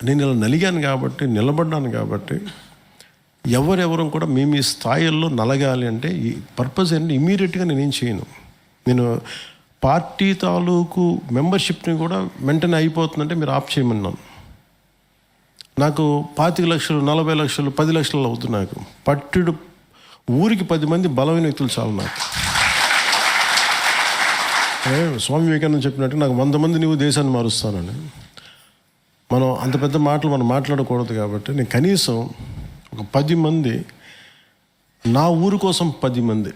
నేను ఇలా నలిగాను కాబట్టి, నిలబడ్డాను కాబట్టి ఎవరెవరు కూడా మీ మీ స్థాయిల్లో నలగాలి అంటే ఈ పర్పస్ ఏంటి, ఇమీడియట్గా నేనేం చేయను. నేను పార్టీ తాలూకు మెంబర్షిప్ని కూడా వెంటనే అయిపోతుందంటే మీరు ఆఫ్ చేయమన్నాను. నాకు 25 లక్షలు, 40 లక్షలు, 10 లక్షలు అవుతుంది. నాకు పట్టుడు ఊరికి 10 మంది బలమైన వ్యక్తులు చాలు. నాకు స్వామి వివేకానంద చెప్పినట్టు నాకు 100 మంది నువ్వు దేశాన్ని మారుస్తానని. మనం అంత పెద్ద మాటలు మనం మాట్లాడకూడదు కాబట్టి నేను కనీసం ఒక 10 మంది, నా ఊరి కోసం 10 మంది,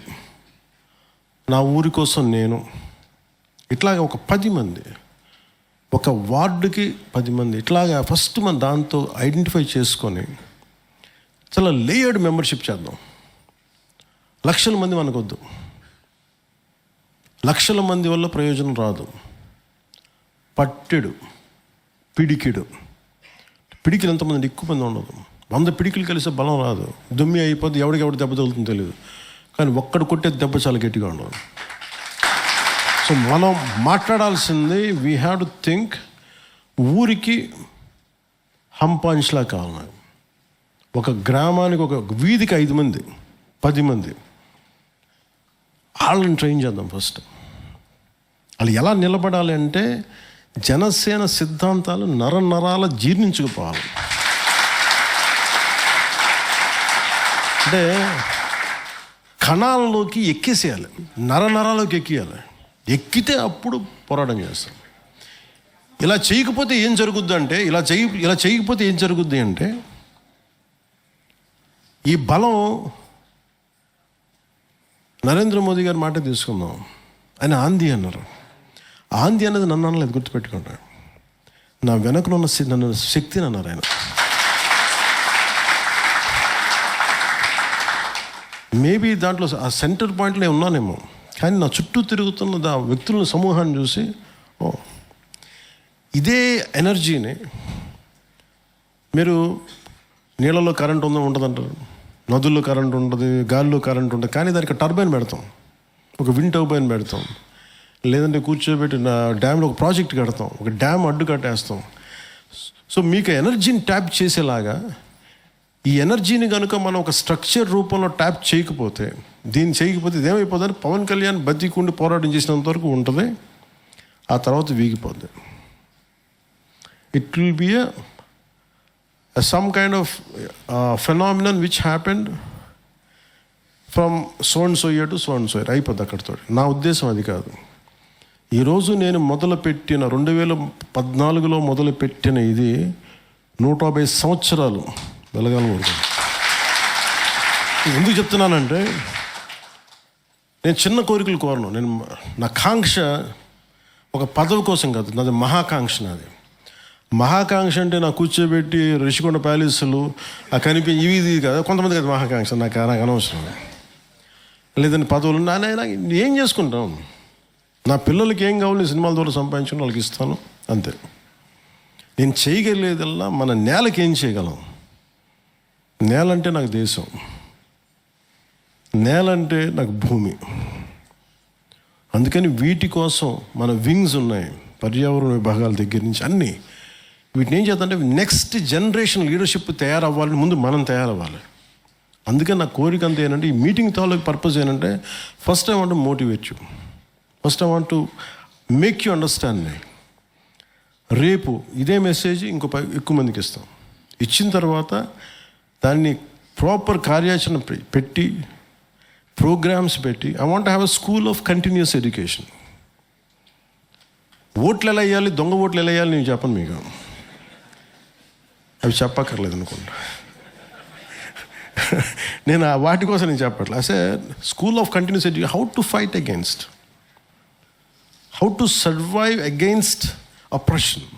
నా ఊరి కోసం నేను, ఇట్లాగా ఒక 10 మంది, ఒక వార్డుకి 10 మంది, ఇట్లాగా ఫస్ట్ మనం దాంతో ఐడెంటిఫై చేసుకొని చాలా లేయర్డ్ మెంబర్షిప్ చేద్దాం. లక్షల మంది మనకొద్దు, లక్షల మంది వల్ల ప్రయోజనం రాదు. పట్టెడు పిడికిడు, పిడికిలు ఎంతమంది, ఎక్కువ మంది ఉండదు. 100 పిడికిలు కలిసే బలం రాదు. దుమ్మి అయిపోతే ఎవరికి దెబ్బ తగులుతుందో తెలియదు. కానీ ఒక్కడు కొట్టే దెబ్బ చాలా గట్టిగా ఉండదు. సో మనం మాట్లాడాల్సింది వీ హ్యావ్ టు థింక్, ఊరికి హంపాంచ్లా కావాలి. ఒక గ్రామానికి, ఒక వీధికి 5 మంది, 10 మంది వాళ్ళని ట్రైన్ చేద్దాం. ఫస్ట్ వాళ్ళు ఎలా నిలబడాలి అంటే జనసేన సిద్ధాంతాలు నరాల జీర్ణించుకుపోవాలి. అంటే కణాల్లోకి ఎక్కేసేయాలి, నరాలలోకి ఎక్కియాలి. ఎక్కితే అప్పుడు పోరాటం చేస్తాం. ఇలా చేయకపోతే ఏం జరుగుద్ది అంటే, ఇలా చేయకపోతే ఏం జరుగుద్ది అంటే, ఈ బలం నరేంద్ర మోదీ గారి మాట తీసుకుందాం. ఆయన ఆంధీ అన్నారు. ఆంధీ అన్నది నన్ను అనలేదు, గుర్తుపెట్టుకుంటాను. నా వెనకనున్న నన్ను శక్తిని అన్నారు ఆయన. మేబీ దాంట్లో ఆ సెంటర్ పాయింట్లో ఉన్నానేమో, కానీ నా చుట్టూ తిరుగుతున్న వ్యక్తుల సమూహాన్ని చూసి, ఓ ఇదే ఎనర్జీని మీరు నీళ్ళలో కరెంట్ ఉంటుందంటారు, నదుల్లో కరెంట్ ఉంటుంది, గాలిలో కరెంట్ ఉంటుంది. కానీ దానికి టర్బైన్ పెడతాం, ఒక విండ్ టర్బైన్ పెడతాం, లేదంటే కూర్చోబెట్టి డ్యామ్లో ఒక ప్రాజెక్ట్ కడతాం, ఒక డ్యామ్ అడ్డు కట్టేస్తాం. సో మీకు ఎనర్జీని ట్యాప్ చేసేలాగా ఈ ఎనర్జీని కనుక మనం ఒక స్ట్రక్చర్ రూపంలో ట్యాప్ చేయకపోతే, దీన్ని చేయకపోతే ఇదేమైపోతుంది, పవన్ కళ్యాణ్ బతికుండి పోరాటం చేసినంత వరకు ఉంటుంది, ఆ తర్వాత వీగిపోద్ది. It will be some kind of phenomenon which happened from so and so year to so and so year, అయిపోద్ది అక్కడితో. నా ఉద్దేశం అది కాదు. ఈరోజు నేను మొదలుపెట్టిన 2014లో మొదలుపెట్టిన ఇది 150 సంవత్సరాలు వెలగాలను. ఎందుకు చెప్తున్నానంటే, నేను చిన్న కోరికలు కోరను. నా కాంక్ష ఒక పదవి కోసం కాదు, నాది మహాకాంక్ష. నాది మహాకాంక్ష అంటే నాకు కూర్చోబెట్టి రిషికొండ ప్యాలెస్లు ఇవి కదా. కొంతమంది కదా మహాకాంక్ష, నాకు అనవసరం. లేదంటే పదవులు ఏం చేసుకుంటాం, నా పిల్లలకి ఏం కావాలి, సినిమాల ద్వారా సంపాదించుకుని వాళ్ళకి ఇస్తాను, అంతే. నేను చేయగలిగేదల్లా మన నేలకి ఏం చేయగలం. నేల అంటే నాకు దేశం, నేల అంటే నాకు భూమి. అందుకని వీటి కోసం మన వింగ్స్ ఉన్నాయి, పర్యావరణ విభాగాల దగ్గర నుంచి అన్నీ. వీటిని ఏం చేద్దామంటే నెక్స్ట్ జనరేషన్ లీడర్షిప్ తయారవ్వాలని ముందు మనం తయారవ్వాలి. అందుకని నా కోరిక అంతా ఏంటంటే, ఈ మీటింగ్ తాలూకు పర్పస్ ఏంటంటే, first I want to motivate you, first I want to make you understand me. రేపు ఇదే మెసేజ్ ఎక్కువ మందికి ఇస్తాం. ఇచ్చిన తర్వాత దాన్ని ప్రాపర్ కార్యాచరణ పెట్టి, ప్రోగ్రామ్స్ పెట్టి, I want have a school of continuous education. ఓట్లు ఎలా వేయాలి, దొంగ ఓట్లు ఎలా వేయాలి నేను చెప్పను మీకు, అవి చెప్పక్కర్లేదు అనుకుంటా. నేను వాటి కోసం నేను చెప్పట్లే. అసే school of continuous education, how to fight against, how to survive against oppression,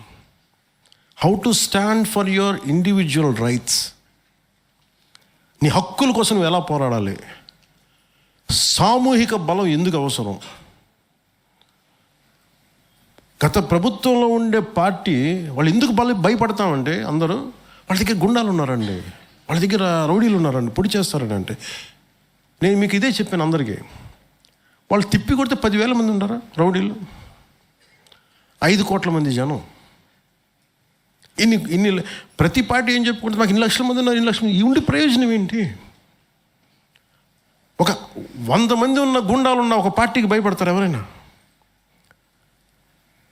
how to stand for your individual rights. నీ హక్కుల కోసం నువ్వు ఎలా పోరాడాలి, సామూహిక బలం ఎందుకు అవసరం. గత ప్రభుత్వంలో ఉండే పార్టీ వాళ్ళు ఎందుకు భయపడతామంటే, అందరూ వాళ్ళ దగ్గర గుండాలు ఉన్నారండి, వాళ్ళ దగ్గర రౌడీలు ఉన్నారండి, పొడి చేస్తారని. అంటే నేను మీకు ఇదే చెప్పాను అందరికీ. వాళ్ళు తిప్పి కొడితే 10,000 మంది ఉన్నారా రౌడీలు, 5 కోట్ల మంది జనం. ఇన్ని ప్రతి పార్టీ ఏం చెప్పుకుంటుంది, మాకు 2 లక్షల మంది ఉన్నారు, 2 లక్షల మంది. ఈ ఉండి ప్రయోజనం ఏంటి? ఒక 100 మంది ఉన్న గుండాలు ఉన్న ఒక పార్టీకి భయపడతారు ఎవరైనా?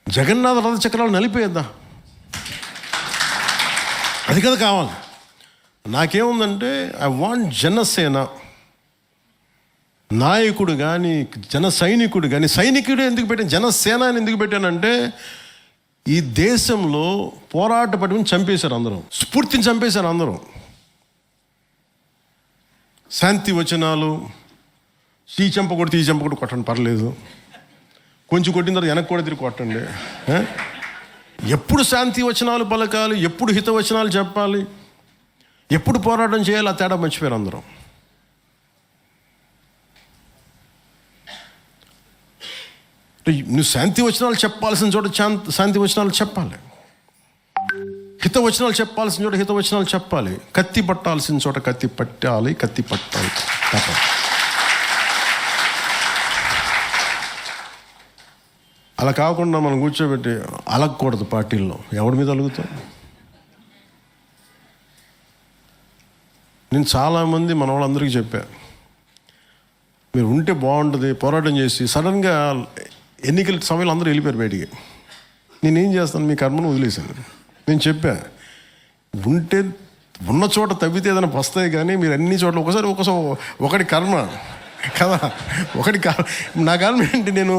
జగన్నాథ రథ చక్రాలు నలిపేద్దా? అది కదా కావాలి. నాకేముందంటే ఐ వాంట్ జనసేన నాయకుడు కానీ, జన సైనికుడు కానీ, సైనికుడు ఎందుకు పెట్టాను, జనసేన అని ఎందుకు పెట్టానంటే, ఈ దేశంలో పోరాట పట్టుకుని చంపేశారు అందరూ, స్ఫూర్తిని చంపేశారు అందరూ. శాంతి వచనాలు, ఈ చెంప కొడితే ఈ చెంప కొట్టి కొట్టండి పర్లేదు, కొంచెం కొట్టిన తర్వాత వెనక్కి కూడా తిరిగి కొట్టండి. ఎప్పుడు శాంతి వచనాలు పలకాలి, ఎప్పుడు హితవచనాలు చెప్పాలి, ఎప్పుడు పోరాటం చేయాలి, ఆ తేడా మర్చిపోయారు అందరూ. నువ్వు శాంతి వచనాలు చెప్పాల్సిన చోట శాంతి వచనాలు చెప్పాలి, హితవచనాలు చెప్పాల్సిన చోట హితవచనాలు చెప్పాలి, కత్తి పట్టాల్సిన చోట కత్తి పట్టాలి, కత్తి పట్టాలి తప్పదు. అలా కాకుండా మనం కూర్చోబెట్టి అలగకూడదు. పార్టీల్లో ఎవరి మీద అలుగుతాం? నేను చాలామంది మన వాళ్ళందరికీ చెప్పాను, మీరు ఉంటే బాగుంటుంది, పోరాటం చేసి. సడన్గా ఎన్నికల సమయంలో అందరూ వెళ్ళిపోయారు బయటికి. నేనేం చేస్తాను, మీ కర్మను వదిలేశాను. నేను చెప్పా, ఉంటే ఉన్న చోట తవ్వితే ఏదైనా వస్తాయి, కానీ మీరు అన్ని చోట్ల ఒకసారి ఒకటి కర్మ కదా, నా కర్మ ఏంటి, నేను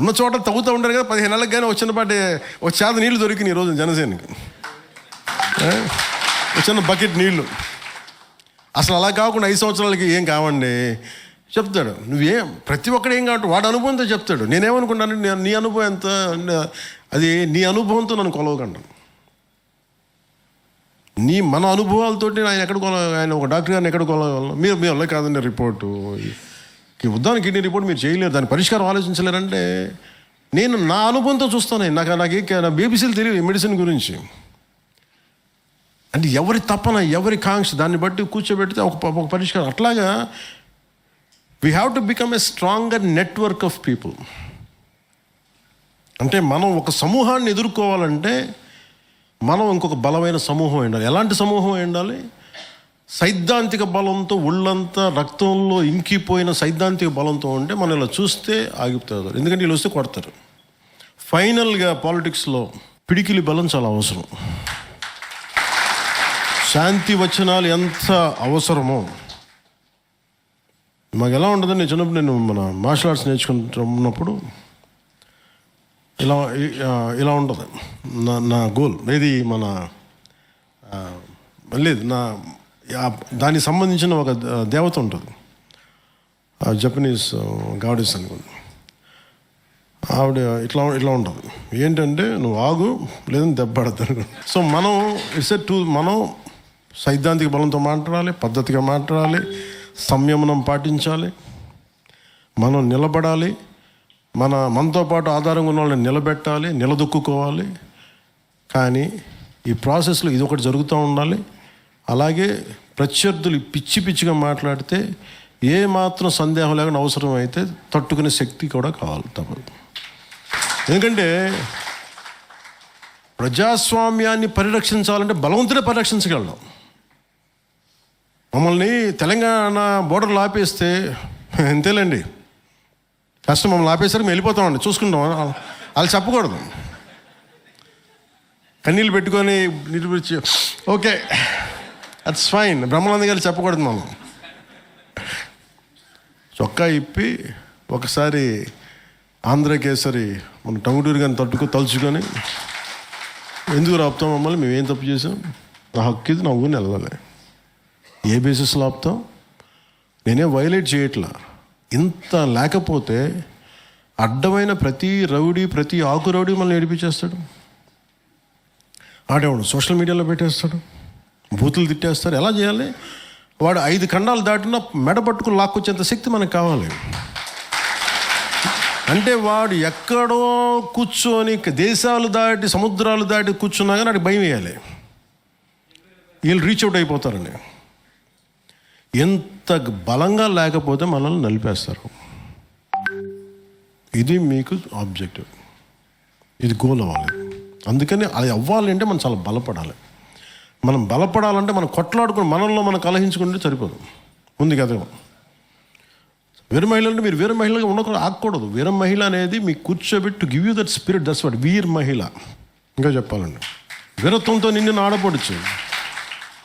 ఉన్న చోట తవ్వుతూ ఉంటారు కదా. 15 నెలలకు కానీ వచ్చినపాటి ఒక చేత నీళ్ళు దొరికినాయి ఈరోజు జనసేనకి, చిన్న బకెట్ నీళ్ళు. అసలు అలా కాకుండా 5 సంవత్సరాలకి ఏం కావండి చెప్తాడు. నువ్వేం ప్రతి ఒక్కడు ఏం కాబట్టి వాడు అనుభవంతో చెప్తాడు. నేనేమనుకుంటాను, నీ అనుభవం ఎంత, అది నీ అనుభవంతో నన్ను కొలవకండి. మన అనుభవాలతోటి ఆయన ఒక డాక్టర్ గారిని ఎక్కడ కొలవగలను? మీరు వల్ల కాదండి రిపోర్టు, ఉద్దానికి కిడ్నీ రిపోర్ట్ మీరు చేయలేరు, దాని పరిష్కారం ఆలోచించలేరంటే, నేను నా అనుభవంతో చూస్తాను. నాకు బేబీసీలు తెలియదు మెడిసిన్ గురించి. అంటే ఎవరి తపన, ఎవరి కాంక్ష, దాన్ని బట్టి కూర్చోబెడితే ఒక పరిష్కారం. అట్లాగా we have to become a stronger network of people. అంటే మనం ఒక సమూహాన్ని ఎదుర్కోవాలంటే మనం ఇంకొక బలమైన సమూహం ఉండాలి. ఎలాంటి సమూహం ఉండాలి? సైద్ధాంతిక బలంతో, ఒళ్ళంతా రక్తంలో ఇంకిపోయిన సైద్ధాంతిక బలంతో ఉంటే మనం ఇలా చూస్తే ఆగిపోతారు. ఎందుకంటే వీళ్ళు వస్తే కొడతారు. ఫైనల్గా పాలిటిక్స్లో పిడికిలి బలం చాలా అవసరం. శాంతి వచనాలు ఎంత అవసరమో మాకు ఎలా ఉంటుందని నేను చిన్నప్పుడు, నేను మన మార్షల్ ఆర్ట్స్ నేర్చుకుంటున్నప్పుడు ఇలా ఉంటుంది నా గోల్. ఏది మన లేదు, దానికి సంబంధించిన ఒక దేవత ఉంటుంది, జపనీస్ గాడెస్ అనుకోండి. ఆవిడ ఇట్లా ఉంటుంది. ఏంటంటే నువ్వు ఆగు, లేదని దెబ్బపడతాను. సో మనం మనం సైద్ధాంతిక బలంతో మాట్లాడాలి, పద్ధతిగా మాట్లాడాలి, సంయమనం పాటించాలి, మనం నిలబడాలి, మనతో పాటు ఆధారంగా ఉన్న వాళ్ళని నిలబెట్టాలి, నిలదొక్కుకోవాలి. కానీ ఈ ప్రాసెస్లో ఇది ఒకటి జరుగుతూ ఉండాలి. అలాగే ప్రత్యర్థులు పిచ్చిగా మాట్లాడితే ఏ మాత్రం సందేహం లేకుండా అవసరం అయితే తట్టుకునే శక్తి కూడా కావాలి, తప్పదు. ఎందుకంటే ప్రజాస్వామ్యాన్ని పరిరక్షించాలంటే బలవంతుడే పరిరక్షించగలడు. మమ్మల్ని తెలంగాణ బోర్డర్లు ఆపేస్తే అంతేలేండి, కష్టం, మమ్మల్ని ఆపేసరికి మేము వెళ్ళిపోతామండి, చూసుకుంటాం. వాళ్ళు చెప్పకూడదు, కన్నీళ్ళు పెట్టుకొని నిరూపించి ఓకే అట్స్ ఫైన్, బ్రహ్మానంద గారు చెప్పకూడదు. మనం చొక్కా ఇప్పి ఒకసారి ఆంధ్రకేసరి మన టంగుటూరు గారిని తలుచుకొని, ఎందుకు రాపుతాం మమ్మల్ని, మేము ఏం తప్పు చేసాం, నా హక్కు ఇది, నా ఊరిని వెళ్ళాలి, ఏ బేసిస్లో ఆపుతాం, నేనేం వైలేట్ చేయట్లా. ఇంత లేకపోతే అడ్డమైన ప్రతి రౌడీ, ప్రతి ఆకు రౌడీ మనల్ని ఏడిపించేస్తాడు. ఆడేవాడు సోషల్ మీడియాలో పెట్టేస్తాడు, బూతులు తిట్టేస్తారు. ఎలా చేయాలి? వాడు 5 ఖండాలు దాటినా మెడ పట్టుకుని లాక్కొచ్చేంత శక్తి మనకు కావాలి. అంటే వాడు ఎక్కడో కూర్చొని దేశాలు దాటి, సముద్రాలు దాటి కూర్చున్నా కానీ వాడికి భయం వేయాలి, వీళ్ళు రీచ్ అవుట్ అయిపోతారని. ఎంత బలంగా లేకపోతే మనల్ని నలిపేస్తారు. ఇది మీకు ఆబ్జెక్టివ్, ఇది గోల్ అవ్వాలి. అందుకని అది అవ్వాలంటే మనం చాలా బలపడాలి. మనం బలపడాలంటే మనం కొట్లాడుకుని మనల్లో మనం కలహించుకుంటే సరిపోదు. ఉంది కదా, వీర మహిళ అంటే మీరు వీర మహిళగా ఉండకూడదు, ఆగకూడదు. వీర మహిళ అనేది మీకు కూర్చోబెట్టి give you that spirit, that's what వీర్ మహిళ. ఇంకా చెప్పాలండి, వీరత్వంతో నిన్ను ఆడపడచ్చు.